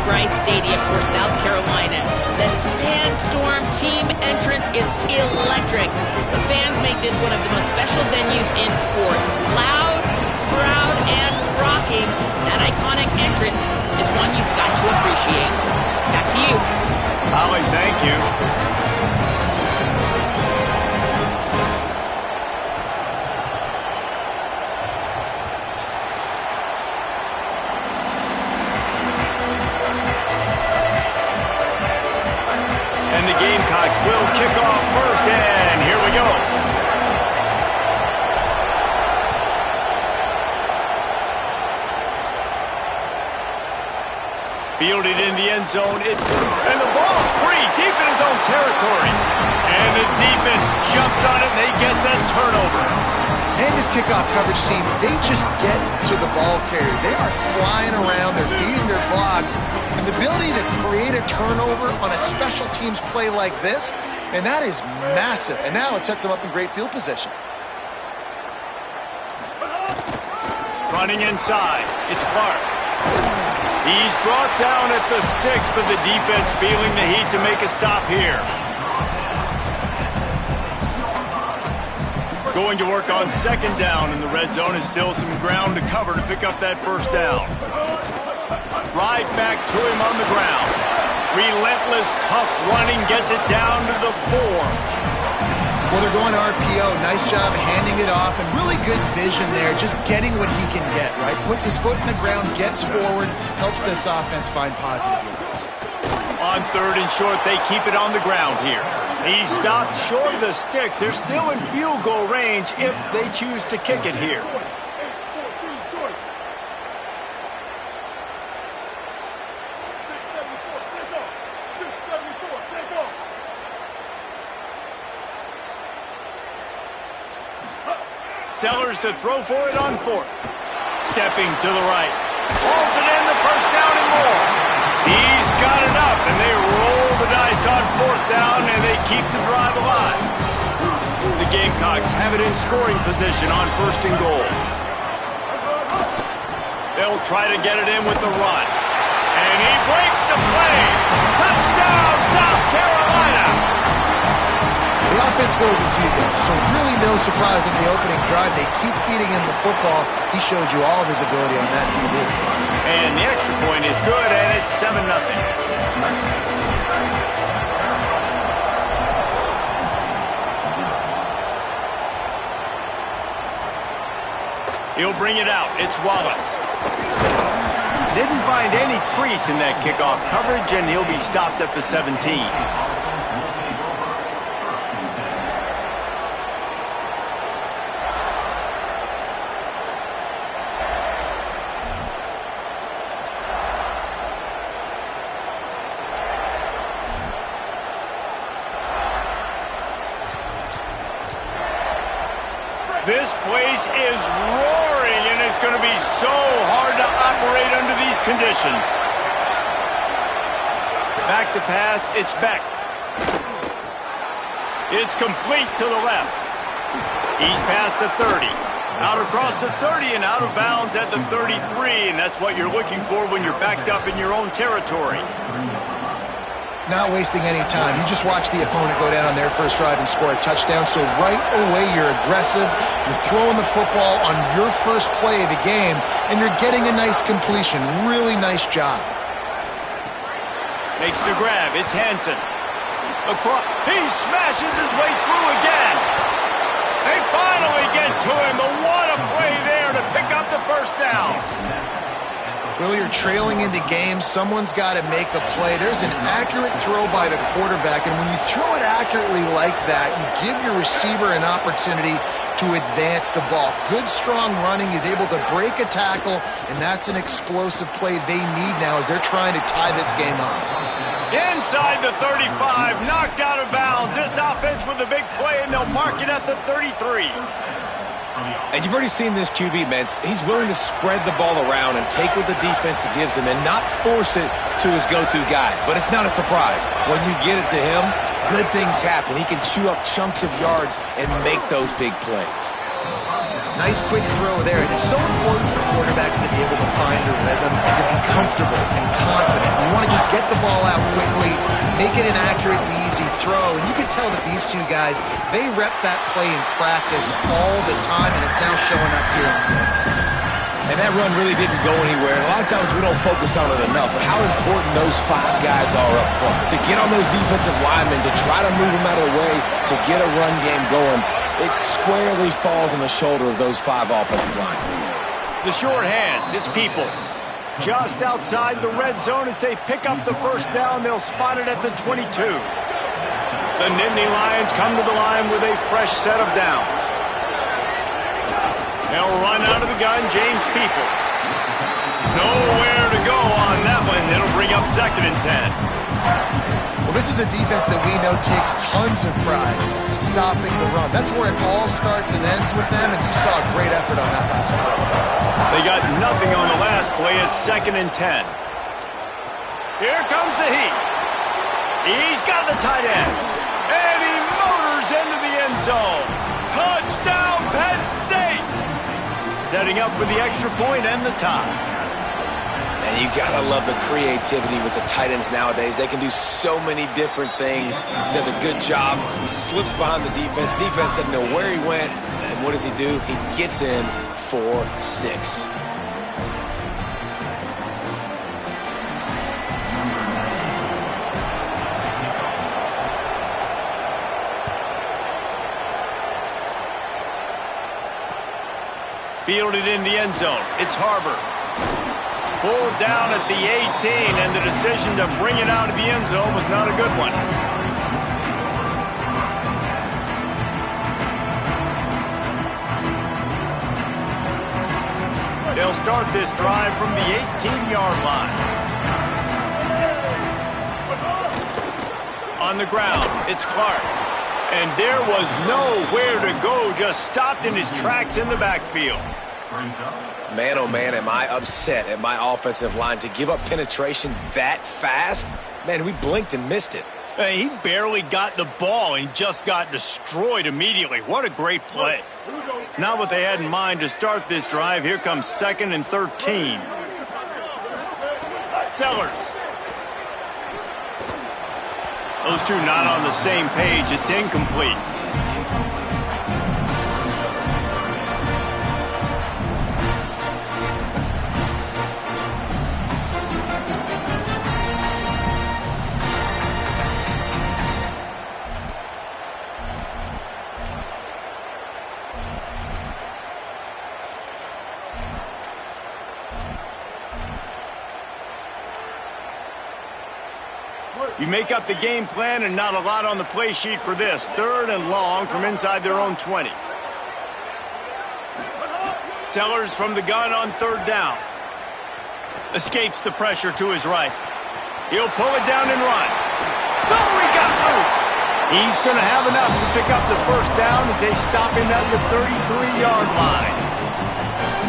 Rice Stadium for South Carolina. The Sandstorm team entrance is electric. The fans make this one of the most special venues in sports. Loud, proud, and rocking. That iconic entrance is one you've got to appreciate. Back to you. Holly, thank you. And the Gamecocks will kick off first, and here we go. Fielded in the end zone, and the ball's free, deep in his own territory. And the defense jumps on it, and they get that turnover. And this kickoff coverage team, they just get to the ball carrier. They are flying around, they're beating their blocks, and the ability to create a turnover on a special teams play like this, and that is massive. And now it sets them up in great field position. Running inside, it's Clark. He's brought down at the 6, but the defense feeling the heat to make a stop here. Going to work on second down in the red zone, and still some ground to cover to pick up that first down. Right back to him on the ground. Relentless, tough running, gets it down to the 4. Well, they're going to RPO. Nice job handing it off, and really good vision there, just getting what he can get, right? Puts his foot in the ground, gets forward, helps this offense find positive yards. On third and short, they keep it on the ground here. He stopped short of the sticks. They're still in field goal range if they choose to kick it here. Sellers to throw for it on 4th. Stepping to the right. Hauls it in, the first down and more. He's got it up, and they roll the dice on 4th down, and they keep the drive alive. The Gamecocks have it in scoring position on 1st and goal. They'll try to get it in with the run. And he breaks the play. Touchdown, South Carolina! The offense goes as he goes, so really no surprise in the opening drive. They keep feeding him the football. He showed you all of his ability on that TV. And the extra point is good, and it's 7-0. He'll bring it out. It's Wallace. Didn't find any crease in that kickoff coverage, and he'll be stopped at the 17. This place is roaring, and it's going to be so hard to operate under these conditions. Back to pass, it's Beck. It's complete to the left. He's past the 30. Out across the 30 and out of bounds at the 33, and that's what you're looking for when you're backed up in your own territory. Not wasting any time. You just watch the opponent go down on their first drive and score a touchdown. So right away, you're aggressive. You're throwing the football on your first play of the game, and you're getting a nice completion. Really nice job. Makes the grab. It's Hansen. Across. He smashes his way through again. They finally get to him, but what a play there to pick up the first down. Well, you're trailing into games. Someone's got to make a play. There's an accurate throw by the quarterback, and when you throw it accurately like that, you give your receiver an opportunity to advance the ball. Good, strong running. He's able to break a tackle, and that's an explosive play they need now as they're trying to tie this game up. Inside the 35, knocked out of bounds. This offense with a big play, and they'll mark it at the 33. And you've already seen this QB, man. He's willing to spread the ball around and take what the defense gives him and not force it to his go-to guy. But it's not a surprise. When you get it to him, good things happen. He can chew up chunks of yards and make those big plays. Nice quick throw there. It is so important for quarterbacks to be able to find a rhythm and to be comfortable and confident. You want to make it an accurate and easy throw. And you can tell that these two guys, they rep that play in practice all the time, and it's now showing up here in the game. And that run really didn't go anywhere. A lot of times we don't focus on it enough, but how important those 5 guys are up front. To get on those defensive linemen, to try to move them out of the way, to get a run game going, it squarely falls on the shoulder of those 5 offensive linemen. The short hands, it's Peoples. Just outside the red zone as they pick up the first down. They'll spot it at the 22. The Nittany Lions come to the line with a fresh set of downs. They'll run out of the gun, James Peoples. Nowhere to go on that one. It'll bring up 2nd and 10. Well, this is a defense that we know takes tons of pride stopping the run. That's where it all starts and ends with them, and you saw a great effort on that last play. They got nothing on the last play. It's 2nd and 10. Here comes the heat. He's got the tight end. And he motors into the end zone. Touchdown, Penn State! Setting up for the extra point and the tie. And you gotta love the creativity with the tight ends nowadays. They can do so many different things. Does a good job. He slips behind the defense. Defense doesn't know where he went. And what does he do? He gets in for 6. Fielded in the end zone. It's Harbor. Pulled down at the 18, and the decision to bring it out of the end zone was not a good one. They'll start this drive from the 18-yard line. On the ground, it's Clark. And there was nowhere to go, just stopped in his tracks in the backfield. Man, oh man, am I upset at my offensive line to give up penetration that fast? Man, we blinked and missed it. Hey, he barely got the ball and just got destroyed immediately. What a great play. Not what they had in mind to start this drive. Here comes 2nd and 13. Sellers. Those two not on the same page. It's incomplete. You make up the game plan and not a lot on the play sheet for this. 3rd and long from inside their own 20. Sellers from the gun on 3rd down. Escapes the pressure to his right. He'll pull it down and run. Oh, he got loose. He's going to have enough to pick up the first down as they stop him at the 33-yard line.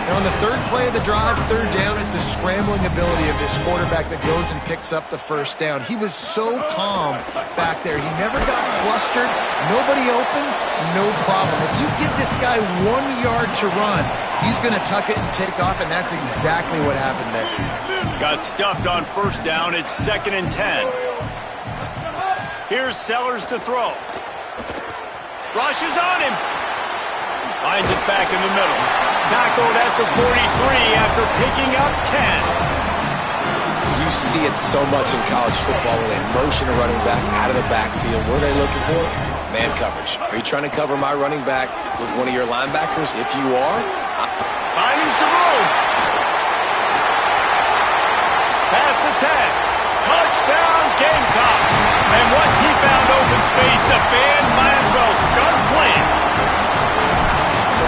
And on the 3rd play of the drive, 3rd down, it's the scrambling ability of this quarterback that goes and picks up the first down. He was so calm back there. He never got flustered. Nobody open, no problem. If you give this guy 1 yard to run, he's going to tuck it and take off, and that's exactly what happened there. Got stuffed on first down. It's 2nd and 10. Here's Sellers to throw. Rushes on him. Finds us back in the middle. Tackled at the 43 after picking up 10. You see it so much in college football where they motion a running back out of the backfield. What are they looking for? Man coverage. Are you trying to cover my running back with one of your linebackers? If you are, finding some room. Past the 10. Touchdown, Gamecock. And once he found open space, the band might as well start playing.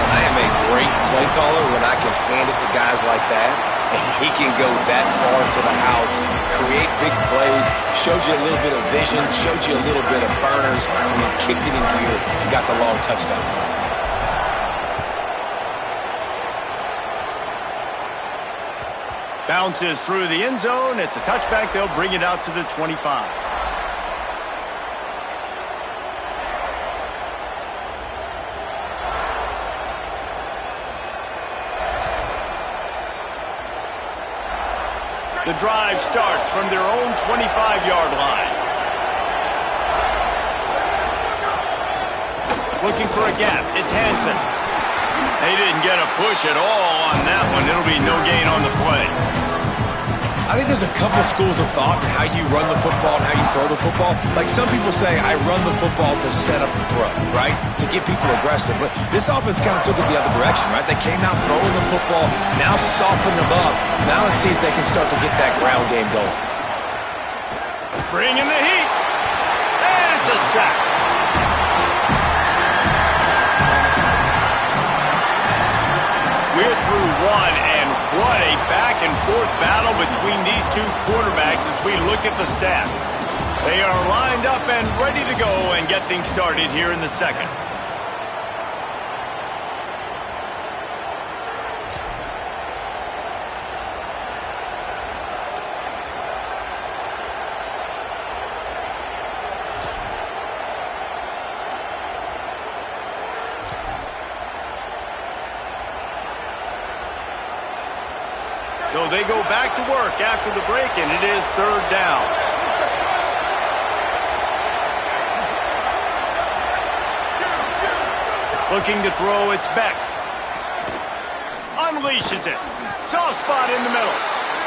I am a great play caller when I can hand it to guys like that, and he can go that far to the house, create big plays, showed you a little bit of vision, showed you a little bit of burners, when he kicked it in gear and got the long touchdown. Bounces through the end zone. It's a touchback. They'll bring it out to the 25. The drive starts from their own 25-yard line. Looking for a gap. It's Hansen. They didn't get a push at all on that one. It'll be no gain on the play. I think there's a couple schools of thought in how you run the football and how you throw the football. Like some people say, I run the football to set up the throw, right? To get people aggressive. But this offense kind of took it the other direction, right? They came out throwing the football, now soften them up. Now let's see if they can start to get that ground game going. Bringing the heat. And it's a sack. We're through one, and what a back-and-forth battle between these two quarterbacks as we look at the stats. They are lined up and ready to go and get things started here in the second. So they go back to work after the break, and it is third down. Looking to throw, it's Beck. Unleashes it. Soft spot in the middle.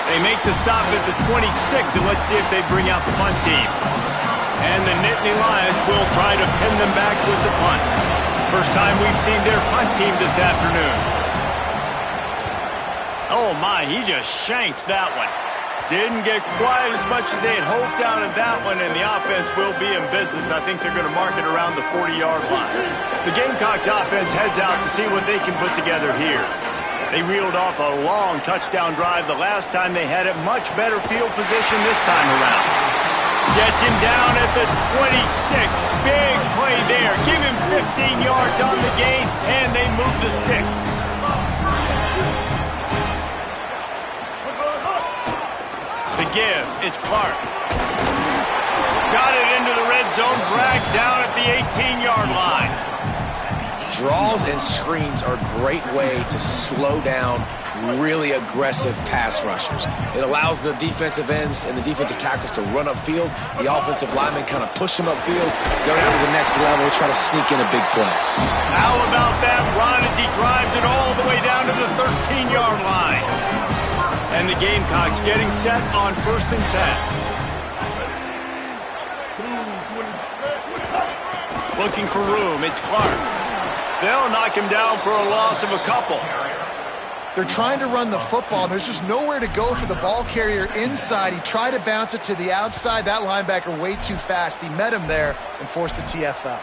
They make the stop at the 26, and let's see if they bring out the punt team. And the Nittany Lions will try to pin them back with the punt. First time we've seen their punt team this afternoon. Oh, my, he just shanked that one. Didn't get quite as much as they had hoped out of that one, and the offense will be in business. I think they're going to mark it around the 40-yard line. The Gamecocks offense heads out to see what they can put together here. They reeled off a long touchdown drive the last time they had it. Much better field position this time around. Gets him down at the 26. Big play there. Give him 15 yards on the gain, and they move the sticks. The give, it's Clark. Got it into the red zone, dragged down at the 18-yard line. Draws and screens are a great way to slow down really aggressive pass rushers. It allows the defensive ends and the defensive tackles to run upfield. The offensive linemen kind of push them upfield, go down to the next level, try to sneak in a big play. How about that run as he drives it all the way down to the 13-yard line? And the Gamecocks getting set on 1st and 10. Looking for room, it's Clark. They'll knock him down for a loss of a couple. They're trying to run the football. There's just nowhere to go for the ball carrier inside. He tried to bounce it to the outside. That linebacker way too fast. He met him there and forced the TFL.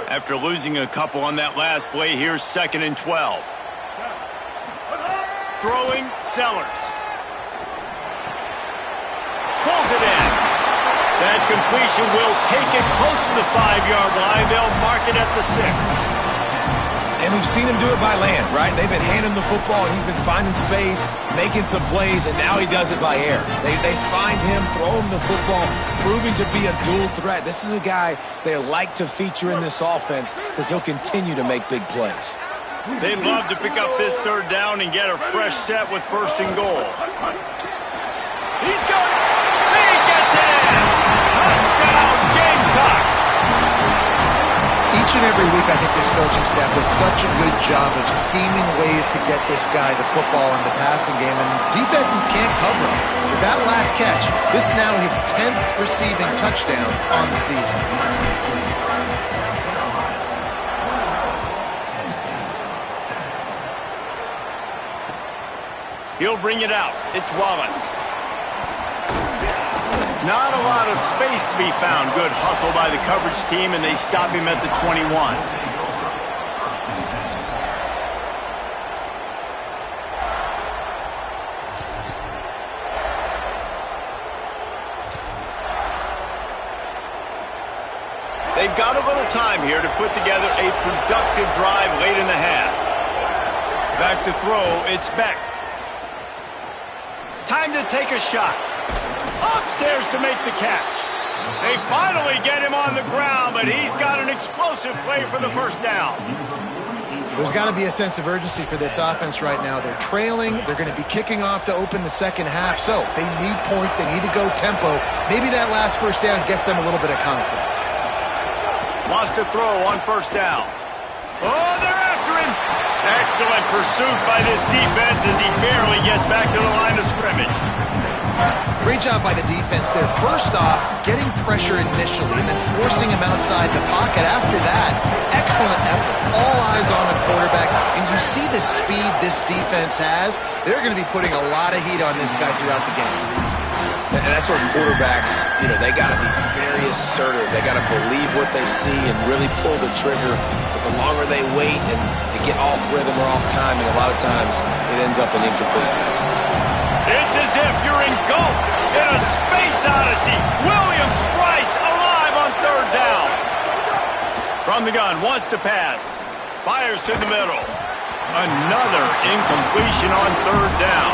After losing a couple on that last play, here's 2nd and 12. Throwing, Sellers. Pulls it in. That completion will take it close to the 5-yard line. They'll mark it at the 6. And we've seen him do it by land, right? They've been handing him the football. He's been finding space, making some plays, and now he does it by air. They find him, throw him the football, proving to be a dual threat. This is a guy they like to feature in this offense because he'll continue to make big plays. They'd love to pick up this 3rd down and get a fresh set with 1st and goal. He's got it. He gets it in. Touchdown, Gamecocks. Each and every week, I think this coaching staff does such a good job of scheming ways to get this guy the football in the passing game, and defenses can't cover him. With that last catch, this is now his 10th receiving touchdown on the season. He'll bring it out. It's Wallace. Not a lot of space to be found. Good hustle by the coverage team, and they stop him at the 21. They've got a little time here to put together a productive drive late in the half. Back to throw, it's Beck. Time to take a shot. Upstairs to make the catch. They finally get him on the ground, but he's got an explosive play for the 1st down. There's got to be a sense of urgency for this offense right now. They're trailing. They're going to be kicking off to open the second half. So they need points. They need to go tempo. Maybe that last first down gets them a little bit of confidence. Wants to throw on first down. Oh, they're after him. Excellent pursuit by this defense as he barely gets back to the line of scrimmage. Great job by the defense there. First off, getting pressure initially and then forcing him outside the pocket. After that, excellent effort. All eyes on the quarterback. And you see the speed this defense has. They're going to be putting a lot of heat on this guy throughout the game. And that's where quarterbacks, they got to be very assertive. They got to believe what they see and really pull the trigger. But the longer they wait and they get off rhythm or off timing, a lot of times it ends up in incomplete passes. It's as if you're engulfed in a space odyssey. Williams-Brice alive on third down. From the gun, wants to pass. Fires to the middle. Another incompletion on third down.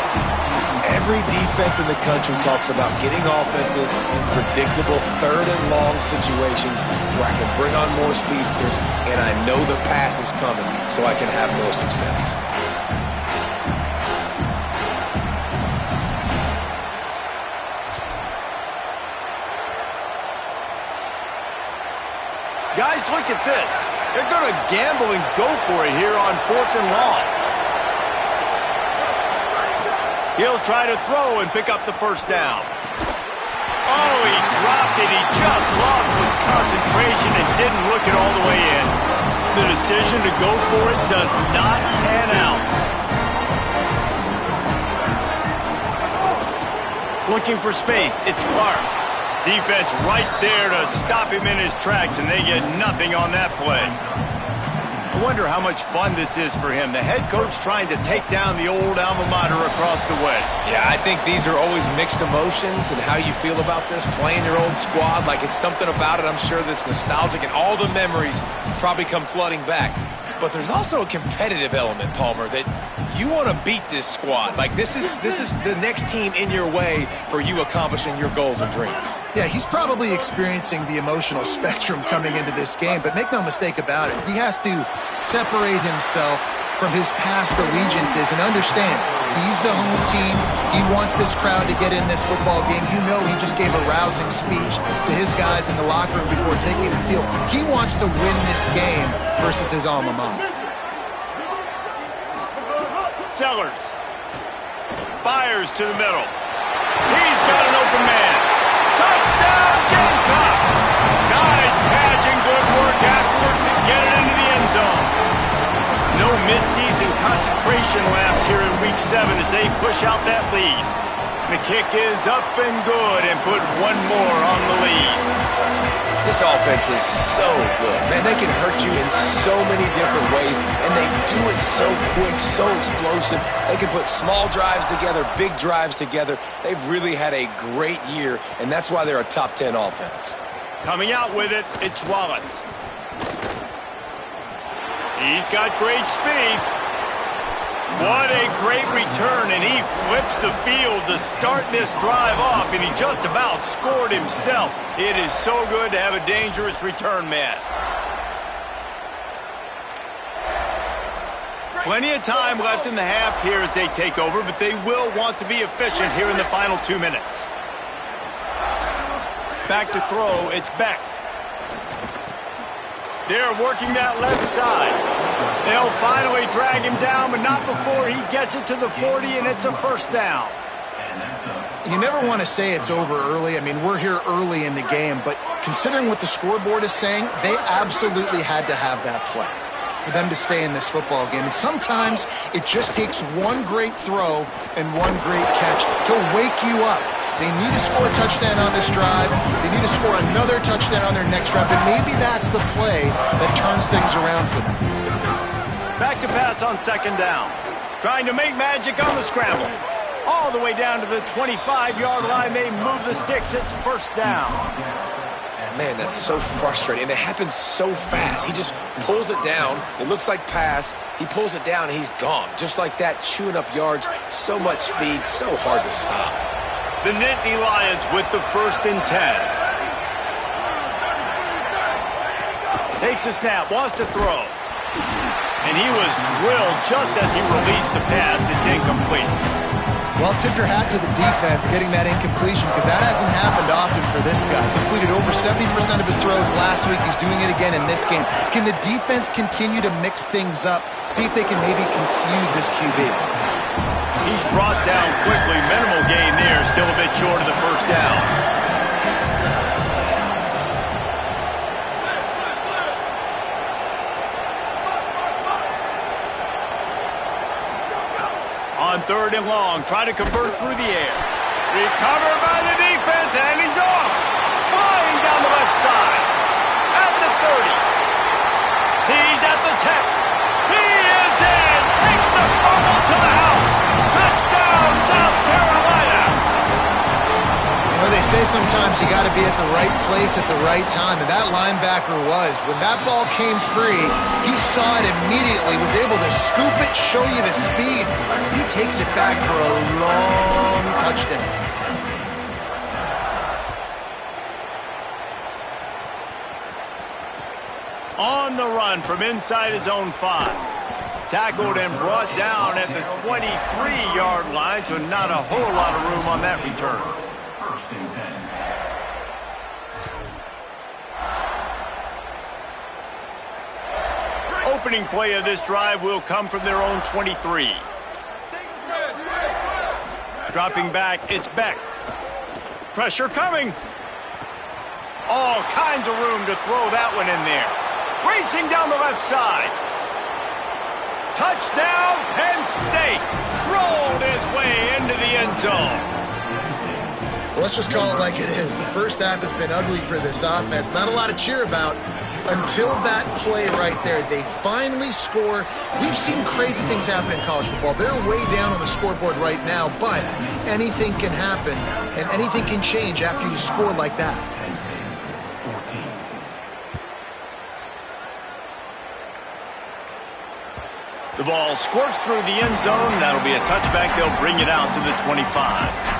Every defense in the country talks about getting offenses in predictable third and long situations where I can bring on more speedsters and I know the pass is coming so I can have more success. Guys, look at this. They're going to gamble and go for it here on fourth and long. He'll try to throw and pick up the first down. Oh, he dropped it. He just lost his concentration and didn't look it all the way in. The decision to go for it does not pan out. Looking for space. It's Clark. Defense right there to stop him in his tracks, and they get nothing on that play. I wonder how much fun this is for him. The head coach trying to take down the old alma mater across the way. Yeah, I think these are always mixed emotions and how you feel about this, playing your old squad. Like it's something about it, I'm sure, that's nostalgic, and all the memories probably come flooding back. But there's also a competitive element, Palmer, that you want to beat this squad. Like this is the next team in your way for you accomplishing your goals and dreams. Yeah, he's probably experiencing the emotional spectrum coming into this game, but make no mistake about it, he has to separate himself from his past allegiances and understand he's the home team. He wants this crowd to get in this football game. You know he just gave a rousing speech to his guys in the locker room before taking the field. He wants to win this game versus his alma mater. Sellers fires to the middle. He's got an open man. Touchdown, Gamecocks! Nice catch and good work afterwards to get it into the end zone. No mid-season concentration lapse here in Week 7 as they push out that lead. The kick is up and good and put one more on the lead. This offense is so good. Man, they can hurt you in so many different ways, and they do it so quick, so explosive. They can put small drives together, big drives together. They've really had a great year, and that's why they're a top 10 offense. Coming out with it, it's Wallace. He's got great speed. What a great return, and he flips the field to start this drive off, and he just about scored himself. It is so good to have a dangerous return man. Plenty of time left in the half here as they take over, but they will want to be efficient here in the final 2 minutes. Back to throw, it's Beck. They're working that left side. They'll finally drag him down, but not before he gets it to the 40, and it's a first down. You never want to say it's over early. I mean, we're here early in the game, but considering what the scoreboard is saying, they absolutely had to have that play for them to stay in this football game. And sometimes it just takes one great throw and one great catch to wake you up. They need to score a touchdown on this drive. They need to score another touchdown on their next drive, and maybe that's the play that turns things around for them. Back to pass on second down. Trying to make magic on the scramble. All the way down to the 25-yard line. They move the sticks. It's first down. Man, that's so frustrating. And it happens so fast. He just pulls it down. It looks like pass. He pulls it down, and he's gone. Just like that, chewing up yards. So much speed, so hard to stop. The Nittany Lions with the 1st and 10. Takes a snap, wants to throw. And he was drilled just as he released the pass. It's incomplete. Well, tip your hat to the defense getting that incompletion, because that hasn't happened often for this guy. Completed over 70% of his throws last week. He's doing it again in this game. Can the defense continue to mix things up? See if they can maybe confuse this QB. He's brought down quickly. Minimal gain there. Still a bit short of the first down. On 3rd and long, trying to convert through the air. Recovered by the defense, and he's off. Flying down the left side. At the 30. He's at the 10. He is in. Takes the fumble to the house. Touchdown, South Carolina. You know, they say sometimes you got to be at the right place at the right time, and that linebacker was. When that ball came free, he saw it immediately, was able to scoop it, show you the speed. He takes it back for a long touchdown. On the run from inside his own 5. Tackled and brought down at the 23-yard line, so not a whole lot of room on that return. Opening play of this drive will come from their own 23. Dropping back, it's Beck. Pressure coming. All kinds of room to throw that one in there. Racing down the left side. Touchdown, Penn State. Rolled his way into the end zone. Well, let's just call it like it is. The first half has been ugly for this offense. Not a lot to cheer about until that play right there. They finally score. We've seen crazy things happen in college football. They're way down on the scoreboard right now, but anything can happen, and anything can change after you score like that. The ball squirts through the end zone. That'll be a touchback. They'll bring it out to the 25.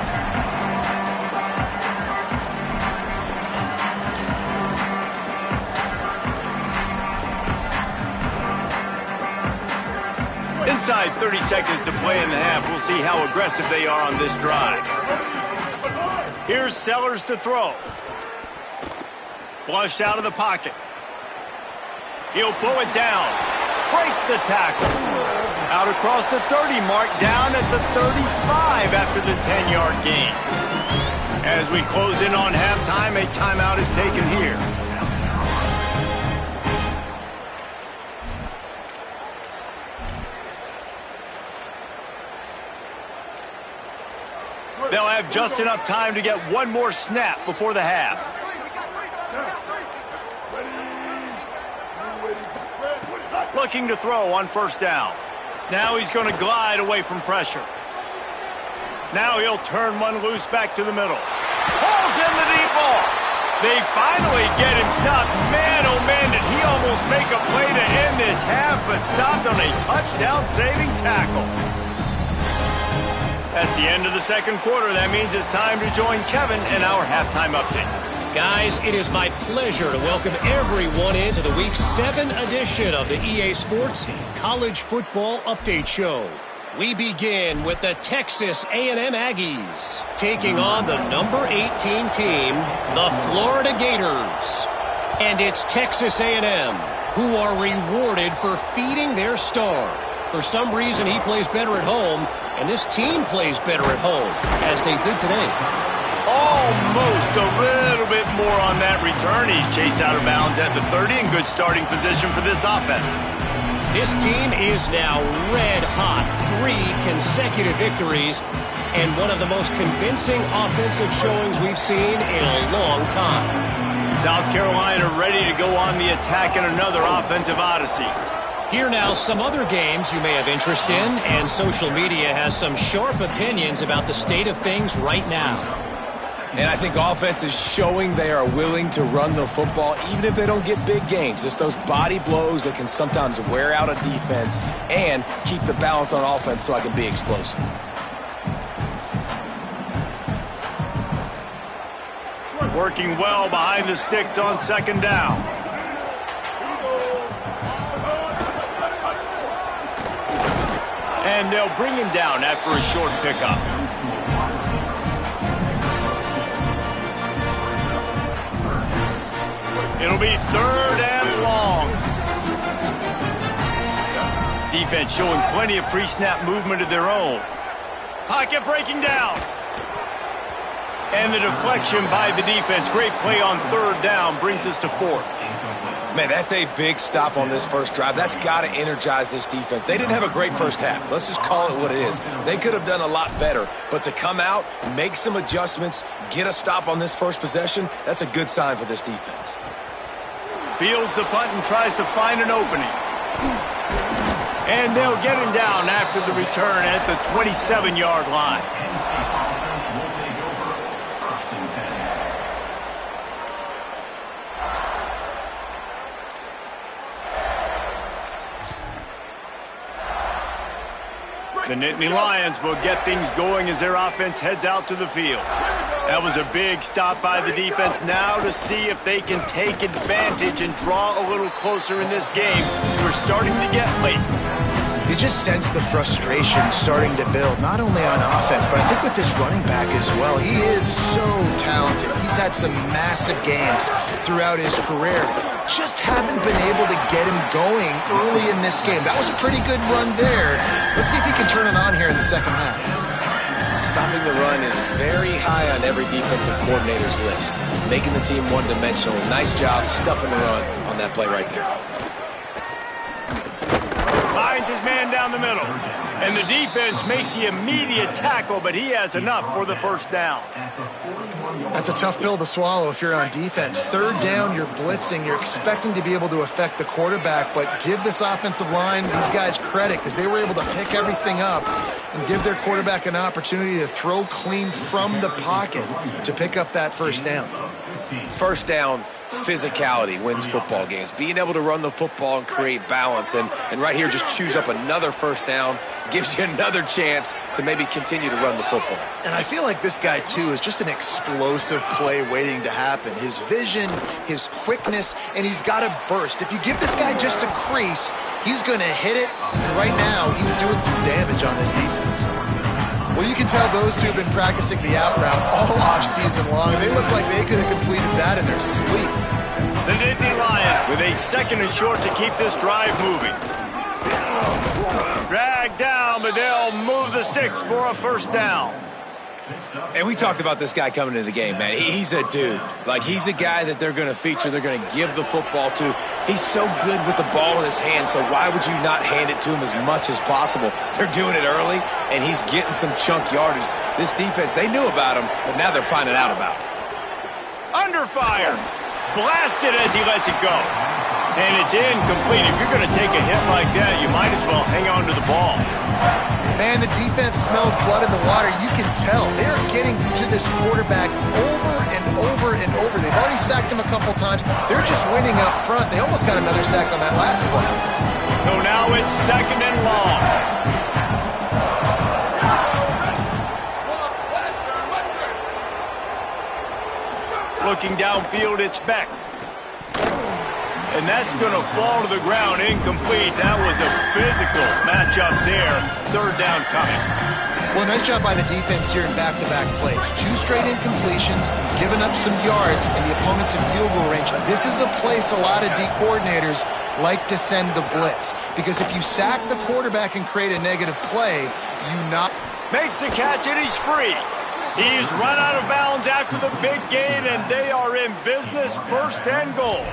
Inside 30 seconds to play in the half. We'll see how aggressive they are on this drive. Here's Sellers to throw. Flushed out of the pocket. He'll pull it down. Breaks the tackle. Out across the 30 mark, down at the 35 after the 10-yard gain. As we close in on halftime, a timeout is taken here. They'll have just enough time to get one more snap before the half. Looking to throw on first down. Now he's going to glide away from pressure. Now he'll turn one loose back to the middle. Pulls in the deep ball. They finally get him stopped. Man, oh man, did he almost make a play to end this half, but stopped on a touchdown-saving tackle. That's the end of the second quarter. That means it's time to join Kevin in our halftime update. Guys, it is my pleasure to welcome everyone into the Week 7 edition of the EA Sports College Football Update Show. We begin with the Texas A&M Aggies taking on the number 18 team, the Florida Gators. And it's Texas A&M who are rewarded for feeding their star. For some reason, he plays better at home, and this team plays better at home, as they did today. Almost a little bit more on that return. He's chased out of bounds at the 30 in good starting position for this offense. This team is now red hot. 3 consecutive victories and one of the most convincing offensive showings we've seen in a long time. South Carolina ready to go on the attack in another offensive odyssey. Here now, some other games you may have interest in, and social media has some sharp opinions about the state of things right now. And I think offense is showing they are willing to run the football, even if they don't get big gains. Just those body blows that can sometimes wear out a defense and keep the balance on offense so I can be explosive. Working well behind the sticks on second down. And they'll bring him down after a short pickup. It'll be 3rd and long. Defense showing plenty of pre-snap movement of their own. Pocket breaking down. And the deflection by the defense. Great play on 3rd down brings us to 4th. Man, that's a big stop on this first drive. That's got to energize this defense. They didn't have a great first half. Let's just call it what it is. They could have done a lot better. But to come out, make some adjustments, get a stop on this first possession, that's a good sign for this defense. Fields the punt and tries to find an opening. And they'll get him down after the return at the 27-yard line. The Nittany Lions will get things going as their offense heads out to the field. That was a big stop by the defense. Now to see if they can take advantage and draw a little closer in this game as we're starting to get late. You just sense the frustration starting to build, not only on offense, but I think with this running back as well. He is so talented. He's had some massive games throughout his career. Just haven't been able to get him going early in this game. That was a pretty good run there. Let's see if he can turn it on here in the second half. Stopping the run is very high on every defensive coordinator's list. Making the team one-dimensional. Nice job stuffing the run on that play right there. Finds his man down the middle. And the defense makes the immediate tackle, but he has enough for the first down. That's a tough pill to swallow if you're on defense. 3rd down, you're blitzing. You're expecting to be able to affect the quarterback, but give this offensive line, these guys, credit because they were able to pick everything up and give their quarterback an opportunity to throw clean from the pocket to pick up that first down. First down, physicality wins football games. Being able to run the football and create balance. And right here, just choose up another first down. Gives you another chance to maybe continue to run the football. And I feel like this guy, too, is just an explosive play waiting to happen. His vision, his quickness, and he's got a burst. If you give this guy just a crease, he's going to hit it. And right now, he's doing some damage on this defense. Well, you can tell those two have been practicing the out route all off-season long. They look like they could have completed that in their sleep. The Nittany Lions with a 2nd and short to keep this drive moving. Dragged down, but they'll move the sticks for a first down. And we talked about this guy coming into the game, man. He's a dude. Like, he's a guy that they're going to feature, they're going to give the football to. He's so good with the ball in his hand, so why would you not hand it to him as much as possible? They're doing it early, and he's getting some chunk yardage. This defense, they knew about him, but now they're finding out about him. Under fire. Blasted as he lets it go. And it's incomplete. If you're going to take a hit like that, you might as well hang on to the ball. Man, the defense smells blood in the water. You can tell. They're getting to this quarterback over and over and over. They've already sacked him a couple times. They're just winning up front. They almost got another sack on that last play. So now it's 2nd and long. Looking downfield, it's Beck. And that's going to fall to the ground, incomplete. That was a physical matchup there. 3rd down coming. Well, nice job by the defense here in back-to-back plays. 2 straight incompletions, giving up some yards, and the opponent's in field goal range. This is a place a lot of D coordinators like to send the blitz. Because if you sack the quarterback and create a negative play, you not... Makes the catch, and he's free. He's run out of bounds after the big gain, and they are in business. 1st and goal.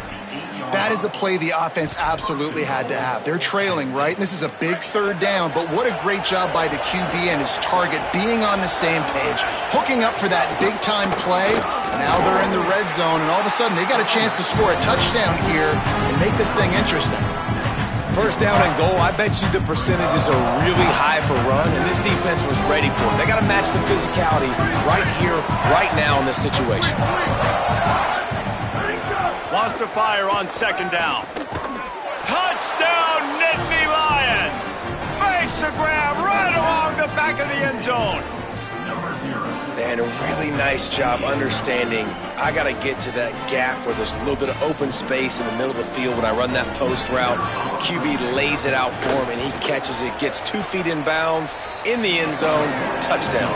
That is a play the offense absolutely had to have. They're trailing, right? And this is a big 3rd down, but what a great job by the QB and his target being on the same page, hooking up for that big-time play. Now they're in the red zone, and all of a sudden they got a chance to score a touchdown here and make this thing interesting. First down and goal, I bet you the percentages are really high for run, and this defense was ready for it. They got to match the physicality right here, right now in this situation. Wants to fire on 2nd down. Touchdown, Nittany Lions! Makes the grab right along the back of the end zone. And a really nice job understanding I got to get to that gap where there's a little bit of open space in the middle of the field when I run that post route. QB lays it out for him, and he catches it, gets 2 feet in bounds, in the end zone, touchdown.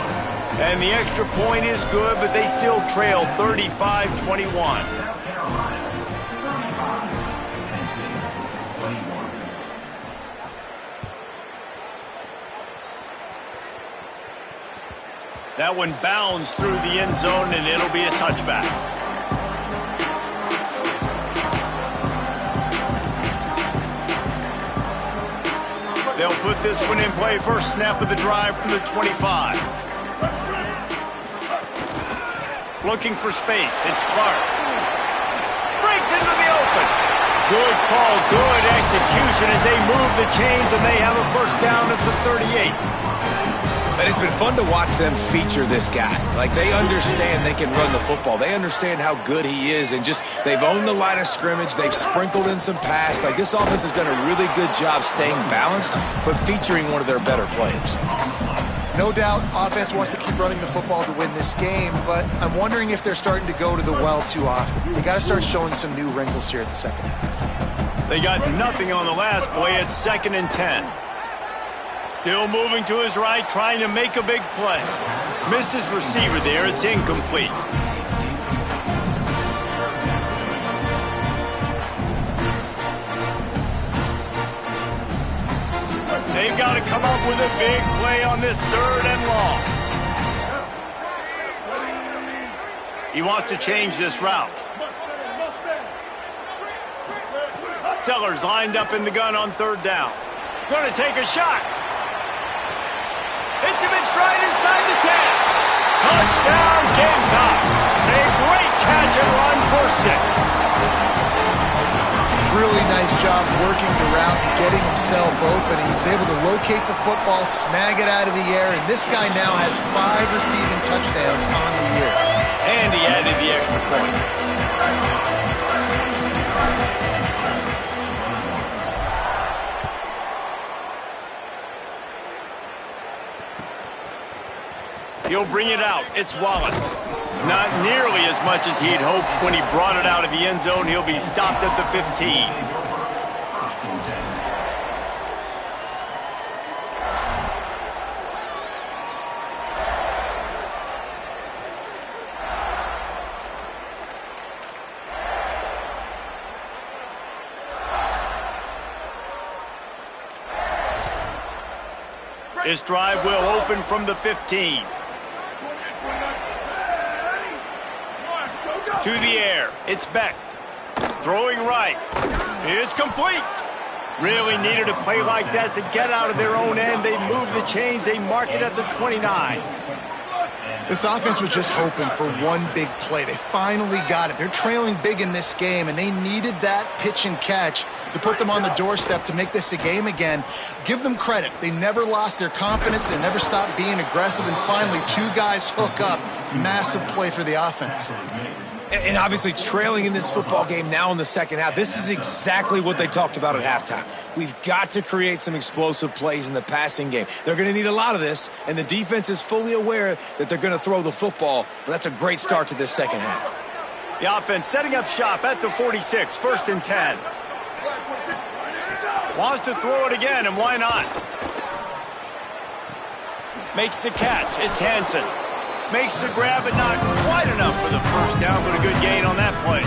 And the extra point is good, but they still trail 35-21. That one bounds through the end zone, and it'll be a touchback. They'll put this one in play. First snap of the drive from the 25. Looking for space. It's Clark. Breaks into the open. Good call, good execution as they move the chains, and they have a first down at the 38. And it's been fun to watch them feature this guy. Like, they understand they can run the football. They understand how good he is, and just they've owned the line of scrimmage. They've sprinkled in some pass. Like, this offense has done a really good job staying balanced, but featuring one of their better players. No doubt, offense wants to keep running the football to win this game, but I'm wondering if they're starting to go to the well too often. They got to start showing some new wrinkles here in the second half. They got nothing on the last play. It's 2nd and 10. Still moving to his right, trying to make a big play. Missed his receiver there. It's incomplete. They've got to come up with a big play on this 3rd and long. He wants to change this route. Sellers lined up in the gun on 3rd down. Going to take a shot. Hits him in stride inside the 10. Touchdown, Gamecocks. A great catch and run for 6. Really nice job working the route and getting himself open. He was able to locate the football, snag it out of the air, and this guy now has 5 receiving touchdowns on the year. And he added the extra point. He'll bring it out. It's Wallace. Not nearly as much as he'd hoped when he brought it out of the end zone. He'll be stopped at the 15. This drive will open from the 15. To the air. It's Beck. Throwing right. It's complete. Really needed a play like that to get out of their own end. They move the chains. They mark it at the 29. This offense was just hoping for one big play. They finally got it. They're trailing big in this game, and they needed that pitch and catch to put them on the doorstep to make this a game again. Give them credit. They never lost their confidence. They never stopped being aggressive, and finally 2 guys hook up. Massive play for the offense. And obviously trailing in this football game now in the second half, this is exactly what they talked about at halftime. We've got to create some explosive plays in the passing game. They're going to need a lot of this, and the defense is fully aware that they're going to throw the football. But that's a great start to this second half. The offense setting up shop at the 46, 1st and 10. Wants to throw it again, and why not? Makes the catch. It's Hansen. Makes the grab, but not quite enough for the first down, but a good gain on that play.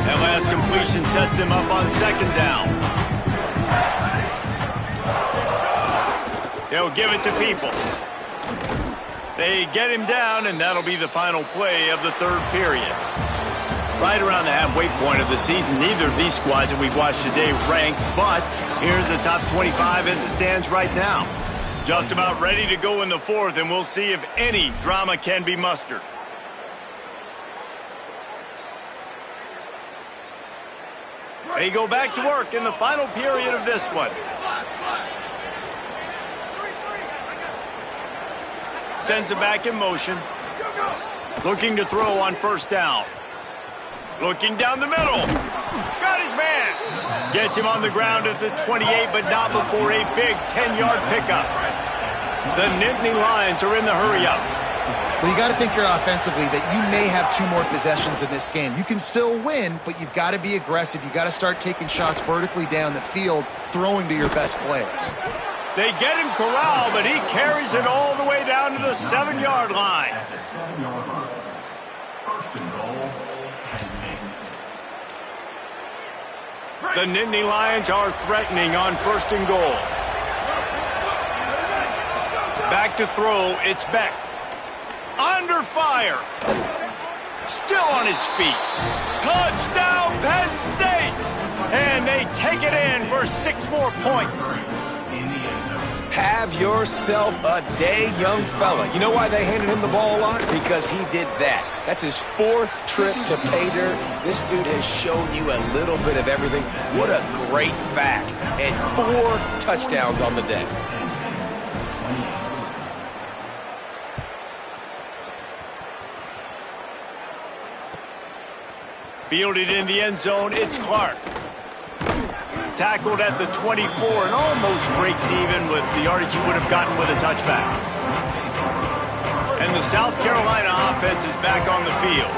That last completion sets him up on 2nd down. They'll give it to people. They get him down, and that'll be the final play of the 3rd period. Right around the halfway point of the season, neither of these squads that we've watched today ranked, but here's the top 25 as it stands right now. Just about ready to go in the 4th, and we'll see if any drama can be mustered. They go back to work in the final period of this one. Sends it back in motion. Looking to throw on 1st down. Looking down the middle. Got his man. Gets him on the ground at the 28, but not before a big 10-yard pickup. The Nittany Lions are in the hurry-up. Well, you got to think here offensively that you may have 2 more possessions in this game. You can still win, but you've got to be aggressive. You got to start taking shots vertically down the field, throwing to your best players. They get him corralled, but he carries it all the way down to the 7-yard line. The Nittany Lions are threatening on 1st and goal. Back to throw, it's Beck. Under fire. Still on his feet. Touchdown, Penn State! And they take it in for 6 more points. Have yourself a day, young fella. You know why they handed him the ball a lot? Because he did that. That's his 4th trip to pay dirt. This dude has shown you a little bit of everything. What a great back. And 4 touchdowns on the day. Fielded in the end zone, it's Clark. Tackled at the 24 and almost breaks even with the yardage he would have gotten with a touchback. And the South Carolina offense is back on the field.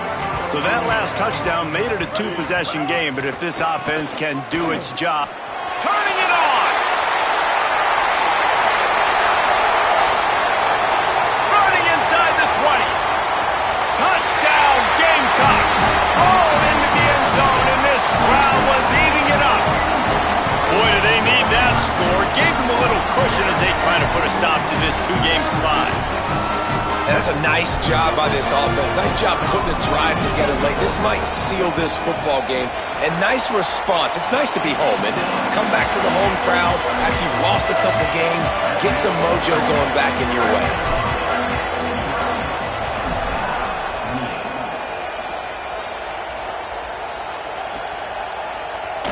So that last touchdown made it a 2-possession game, but if this offense can do its job, turning it on! Running inside the 20. Touchdown, Gamecocks! All into the end zone, and this crowd was eating it up. Boy, do they need that score. Gave them a little cushion as they try to put a stop to this 2-game slide. That's a nice job by this offense. Nice job putting a drive together late. This might seal this football game. And nice response. It's nice to be home and come back to the home crowd after you've lost a couple games. Get some mojo going back in your way.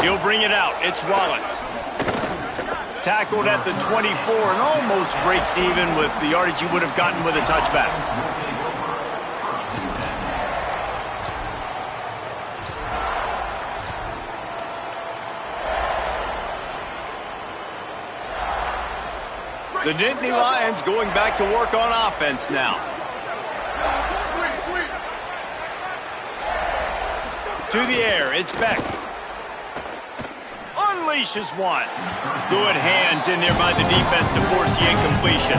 He'll bring it out. It's Wallace. Tackled at the 24 and almost breaks even with the yardage he would have gotten with a touchback. The Nittany Lions going back to work on offense now. To the air, it's Beck. Unleashes one. Good hands in there by the defense to force the incompletion.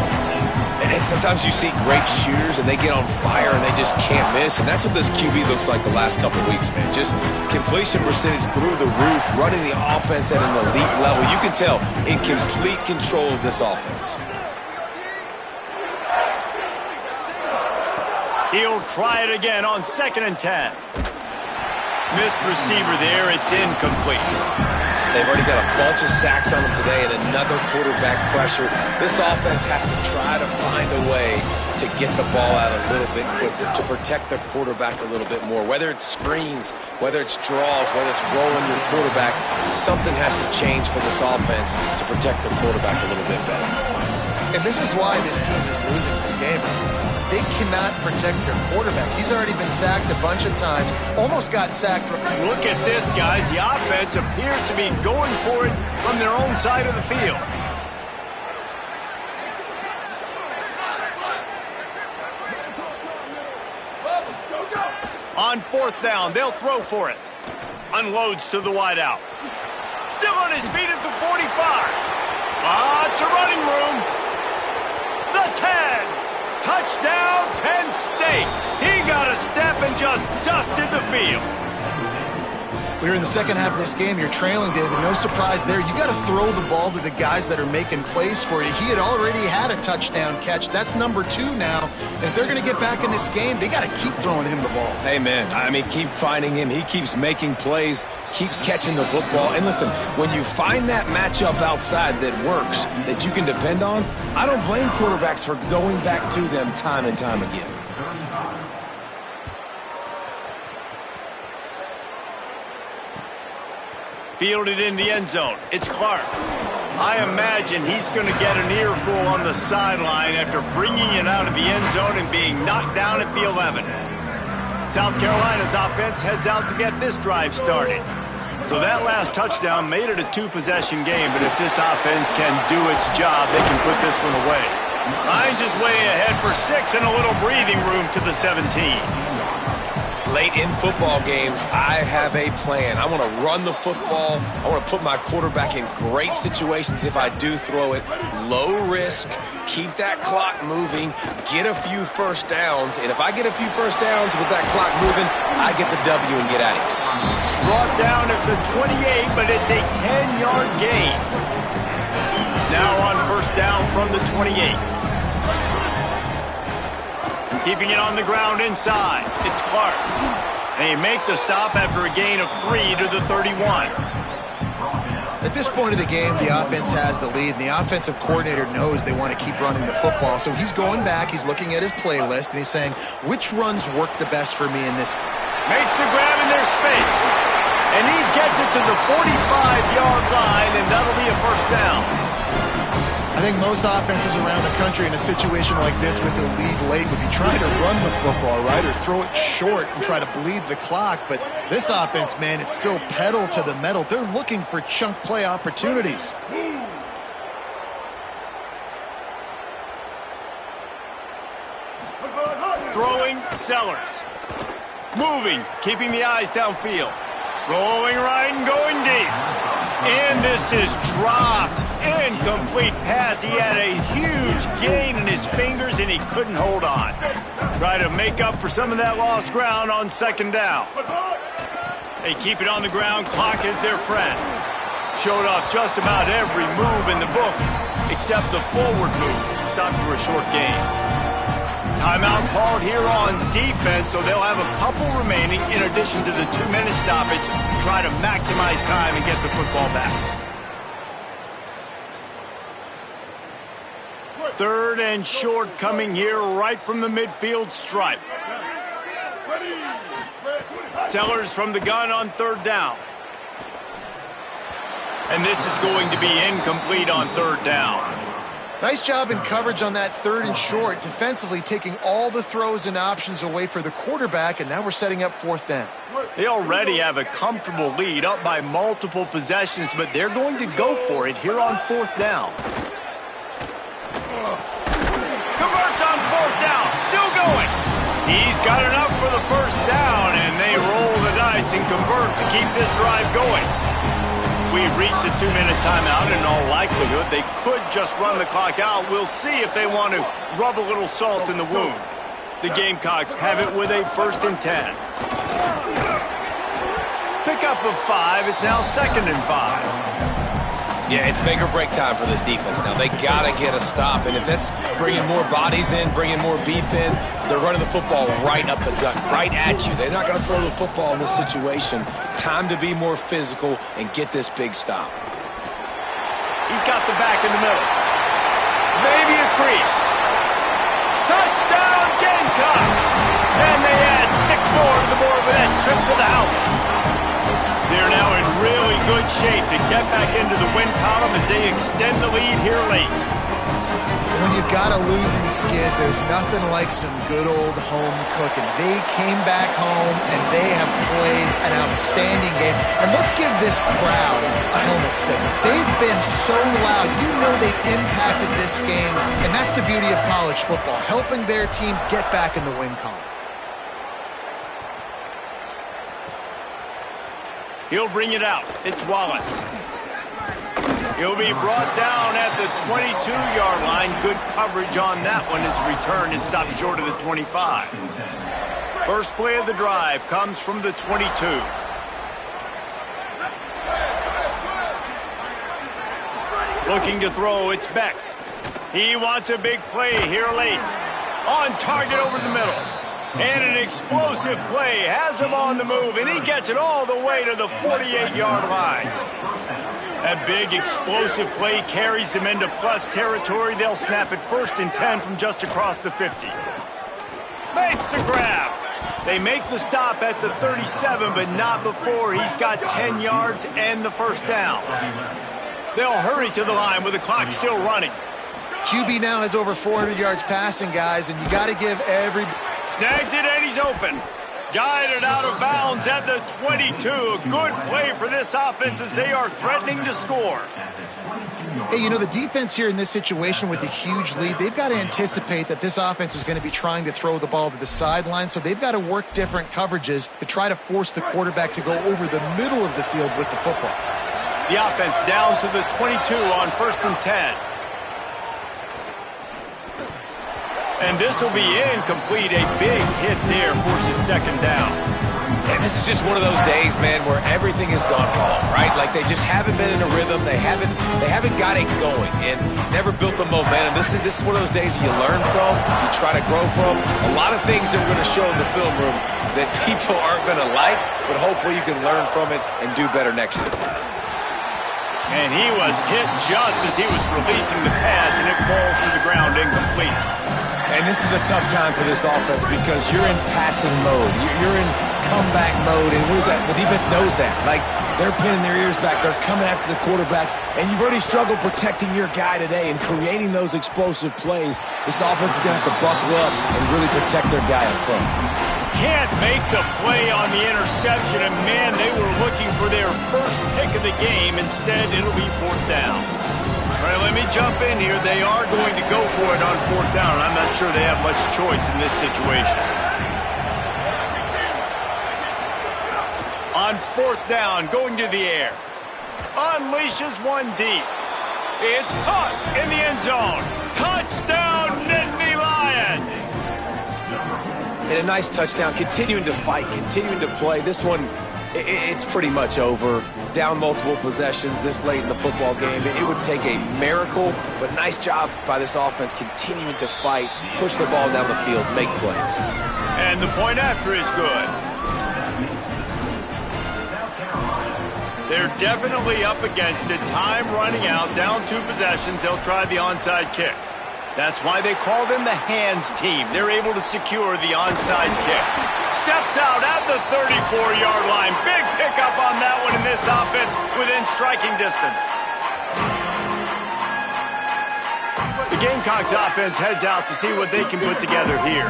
And sometimes you see great shooters and they get on fire and they just can't miss. And that's what this QB looks like the last couple of weeks, man. Just completion percentage through the roof, running the offense at an elite level. You can tell in complete control of this offense. He'll try it again on 2nd and 10. Missed receiver there. It's incomplete. They've already got a bunch of sacks on them today and another quarterback pressure. This offense has to try to find a way to get the ball out a little bit quicker, to protect the quarterback a little bit more. Whether it's screens, whether it's draws, whether it's rolling your quarterback, something has to change for this offense to protect the quarterback a little bit better. And this is why this team is losing this game. They cannot protect their quarterback. He's already been sacked a bunch of times. Almost got sacked. Look at this, guys. The offense appears to be going for it from their own side of the field. On 4th down, they'll throw for it. Unloads to the wideout. Still on his feet at the 45. Lots of running room. The 10. Touchdown, Penn State. He got a step and just dusted the field. We're in the second half of this game. You're trailing, David. No surprise there. You got to throw the ball to the guys that are making plays for you. He had already had a touchdown catch. That's number 2 now. And if they're going to get back in this game, they got to keep throwing him the ball. Hey, man, I mean, keep finding him. He keeps making plays, keeps catching the football. And listen, when you find that matchup outside that works, that you can depend on, I don't blame quarterbacks for going back to them time and time again. Fielded in the end zone. It's Clark. I imagine he's going to get an earful on the sideline after bringing it out of the end zone and being knocked down at the 11. South Carolina's offense heads out to get this drive started. So that last touchdown made it a two-possession game, but if this offense can do its job, they can put this one away. Finds his way ahead for 6 and a little breathing room to the 17. Late in football games, I have a plan. I want to run the football. I want to put my quarterback in great situations if I do throw it. Low risk, keep that clock moving, get a few first downs. And if I get a few first downs with that clock moving, I get the W and get out of here. Brought down at the 28, but it's a 10-yard gain. Now on first down from the 28. Keeping it on the ground inside. It's Clark. They make the stop after a gain of 3 to the 31. At this point of the game, the offense has the lead, and the offensive coordinator knows they want to keep running the football. So he's going back, he's looking at his playlist, and he's saying, which runs work the best for me in this? Makes the grab in their space. And he gets it to the 45-yard line, and that'll be a first down. I think most offenses around the country in a situation like this with the lead late would be trying to run the football, right, or throw it short and try to bleed the clock. But this offense, man, it's still pedal to the metal. They're looking for chunk play opportunities. Throwing, Sellers. Moving, keeping the eyes downfield. Rolling right and going deep. And this is dropped. Incomplete pass. He had a huge gain in his fingers, and he couldn't hold on. Try to make up for some of that lost ground on second down. They keep it on the ground. Clock is their friend. Showed off just about every move in the book, except the forward move. Stopped for a short gain. Timeout called here on defense, so they'll have a couple remaining in addition to the 2-minute stoppage to try to maximize time and get the football back. Third and short coming here right from the midfield stripe. Sellers from the gun on third down. And this is going to be incomplete on third down. Nice job in coverage on that third and short, defensively taking all the throws and options away for the quarterback, and now we're setting up fourth down. They already have a comfortable lead, up by multiple possessions, but they're going to go for it here on fourth down. Converts on fourth down, still going. He's got enough for the first down, and they roll the dice and convert to keep this drive going. We've reached the 2-minute timeout, and in all likelihood, they could just run the clock out. We'll see if they want to rub a little salt in the wound. The Gamecocks have it with a 1st and 10. Pickup of 5. It's now 2nd and 5. Yeah, it's make or break time for this defense now. They got to get a stop, and if that's bringing more bodies in, bringing more beef in, they're running the football right up the gut, right at you. They're not going to throw the football in this situation. Time to be more physical and get this big stop. He's got the back in the middle. Maybe a crease. Touchdown, Gamecocks! And they add 6 more to the board with that trip to the house. They're now in really good shape to get back into the win column as they extend the lead here late. When you've got a losing skid, there's nothing like some good old home cooking. They came back home, and they have played an outstanding game. And let's give this crowd a helmet stick. They've been so loud. You know they've impacted this game, and that's the beauty of college football, helping their team get back in the win column. He'll bring it out. It's Wallace. He'll be brought down at the 22-yard line. Good coverage on that one. His return is stopped short of the 25. First play of the drive comes from the 22. Looking to throw, it's Beck. He wants a big play here late. On target over the middle. And an explosive play has him on the move, and he gets it all the way to the 48-yard line. That big explosive play carries them into plus territory. They'll snap it 1st and 10 from just across the 50. Makes the grab. They make the stop at the 37, but not before he's got 10 yards and the first down. They'll hurry to the line with the clock still running. QB now has over 400 yards passing, guys, and you got to give every... Snags it, and he's open. Guided out of bounds at the 22. A good play for this offense as they are threatening to score. Hey, you know, the defense here in this situation with a huge lead, they've got to anticipate that this offense is going to be trying to throw the ball to the sideline, so they've got to work different coverages to try to force the quarterback to go over the middle of the field with the football. The offense down to the 22 on 1st and 10. And this will be incomplete. A big hit there forces 2nd down. And this is just one of those days, man, where everything has gone wrong, right? Like they just haven't been in a rhythm. They haven't got it going and never built the momentum. This is one of those days that you learn from, you try to grow from. A lot of things that we're going to show in the film room that people aren't going to like, but hopefully you can learn from it and do better next year. And he was hit just as he was releasing the pass, and it falls to the ground incomplete. And this is a tough time for this offense because you're in passing mode. You're in comeback mode, and the defense knows that. Like, they're pinning their ears back. They're coming after the quarterback, and you've already struggled protecting your guy today and creating those explosive plays. This offense is going to have to buckle up and really protect their guy up front. Can't make the play on the interception, and man, they were looking for their first pick of the game. Instead, it'll be 4th down. All right, let me jump in here. They are going to go for it on 4th down, and I'm not sure they have much choice in this situation. On 4th down, going to the air. Unleashes one deep. It's caught in the end zone. Touchdown, Nittany Lions! And a nice touchdown, continuing to fight, continuing to play. This one, it's pretty much over. Down multiple possessions this late in the football game. It would take a miracle, but nice job by this offense continuing to fight, push the ball down the field, make plays. And the point after is good. They're definitely up against it. Time running out, down 2 possessions. They'll try the onside kick. That's why they call them the hands team. They're able to secure the onside kick. Steps out at the 34-yard line. Big pickup on that one in this offense within striking distance. The Gamecocks offense heads out to see what they can put together here.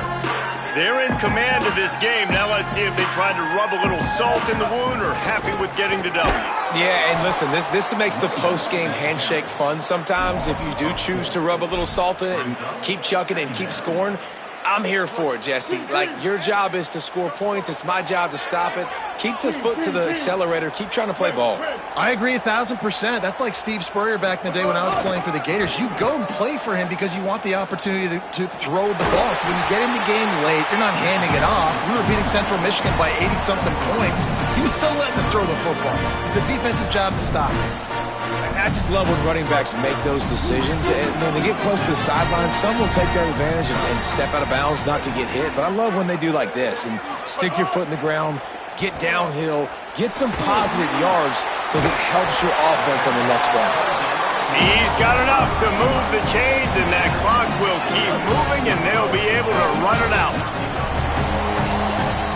They're in command of this game. Now let's see if they try to rub a little salt in the wound or happy with getting the W. Yeah, and listen, this makes the post-game handshake fun sometimes. If you do choose to rub a little salt in it and keep chucking and keep scoring, I'm here for it, Jesse. Like, your job is to score points. It's my job to stop it. Keep the foot to the accelerator. Keep trying to play ball. I agree 1,000%. That's like Steve Spurrier back in the day when I was playing for the Gators. You go and play for him because you want the opportunity to throw the ball. So when you get in the game late, you're not handing it off. We were beating Central Michigan by 80-something points. He was still letting us throw the football. It's the defense's job to stop it. I just love when running backs make those decisions. And when they get close to the sideline, some will take that advantage and step out of bounds not to get hit. But I love when they do like this and stick your foot in the ground, get downhill, get some positive yards because it helps your offense on the next down. He's got enough to move the chains, and that clock will keep moving, and they'll be able to run it out.